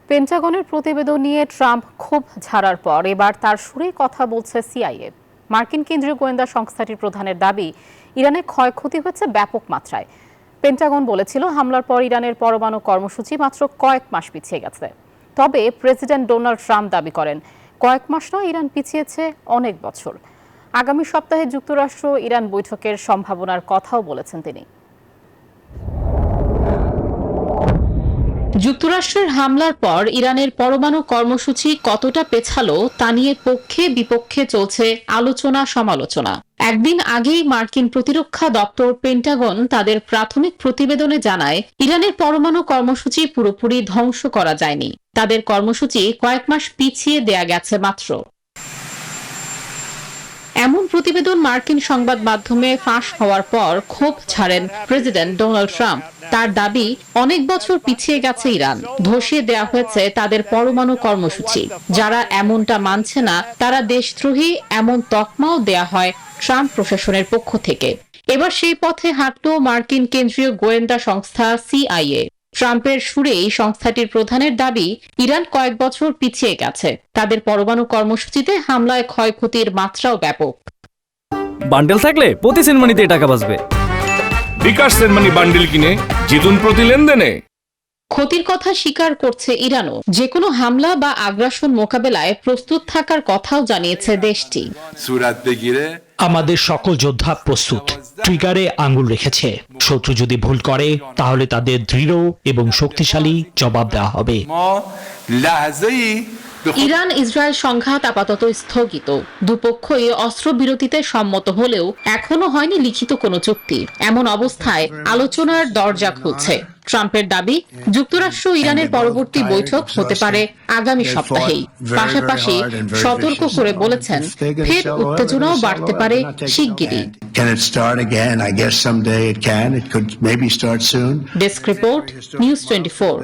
পেন্টাগনের প্রতিবেদন নিয়ে ট্রাম্প ক্ষোভ ঝাড়ার পর এবার তার সুরেই কথা বলছে সিআইএ। মার্কিন কেন্দ্রীয় গোয়েন্দা সংস্থাটির প্রধানের দাবি, ইরানে ক্ষয়ক্ষতি হয়েছে ব্যাপক মাত্রায়। পেন্টাগন বলেছিল হামলার পর ইরানের পরমাণু কর্মসূচি মাত্র কয়েক মাস পিছিয়ে গেছে। তবে প্রেসিডেন্ট ডোনাল্ড ট্রাম্প দাবি করেন কয়েক মাস নয়, ইরান পিছিয়েছে অনেক বছর। আগামী সপ্তাহে যুক্তরাষ্ট্র ইরান বৈঠকের সম্ভাবনার কথাও বলেছেন তিনি। যুক্তরাষ্ট্রের হামলার পর ইরানের পরমাণু কর্মসূচি কতটা পেছালো তা নিয়ে পক্ষে বিপক্ষে চলছে আলোচনা সমালোচনা। একদিন আগেই মার্কিন প্রতিরক্ষা দপ্তর পেন্টাগন তাদের প্রাথমিক প্রতিবেদনে জানায়, ইরানের পরমাণু কর্মসূচি পুরোপুরি ধ্বংস করা যায়নি, তাদের কর্মসূচি কয়েক মাস পিছিয়ে দেয়া গেছে মাত্র। এমন প্রতিবেদন মার্কিন সংবাদ মাধ্যমে ফাঁস হওয়ার পর ক্ষোভ ছাড়েন প্রেসিডেন্ট ডোনাল্ড ট্রাম্প। তার দাবি, অনেক বছর পিছিয়ে গেছে ইরান, ধসিয়ে দেয়া হয়েছে তাদের পরমাণু কর্মসূচি। যারা এমনটা মানছে না তারা দেশদ্রোহী, এমন তকমাও দেয়া হয় ট্রাম্প প্রশাসনের পক্ষ থেকে। এবার সেই পথে হাঁটল মার্কিন কেন্দ্রীয় গোয়েন্দা সংস্থা সিআইএ। ট্রাম্পের সুরেই সংস্থাটির প্রধানের দাবি, ইরান কয়েক বছর পিছিয়ে গেছে, তাদের পরমাণু কর্মসূচিতে হামলায় ক্ষয়ক্ষতির মাত্রাও ব্যাপক। বান্ডেল থাকলে প্রতি সেনমানিতে টাকা বাঁচবে। বিকাশ সেনমানি বান্ডেল কিনে জিতুন প্রতি লেনদেনে। ক্ষতির কথা স্বীকার করছে ইরানও। যে কোনো হামলা বা আগ্রাসন মোকাবেলায় প্রস্তুত থাকার কথাও জানিয়েছে দেশটি। আমাদের সকল যোদ্ধা প্রস্তুত, ট্রিগারে আঙ্গুল রেখেছে। শত্রু যদি ভুল করে তাহলে তাদের দৃঢ় এবং শক্তিশালী জবাব দেওয়া হবে। ইরান ইসরায়েল সংঘাত আপাতত স্থগিত। দুপক্ষই অস্ত্রবিরতিতে সম্মত হলেও এখনো হয়নি লিখিত কোনো চুক্তি। এমন অবস্থায় আলোচনার দরজা খুলছে। ট্রাম্পের দাবি, যুক্তরাষ্ট্র ইরানের পরবর্তী বৈঠক হতে পারে আগামী সপ্তাহেই। পাশাপাশি সতর্ক করে বলেছেন, ফের উত্তেজনাও বাড়তে পারে শিগগিরই। Desk report, news 24।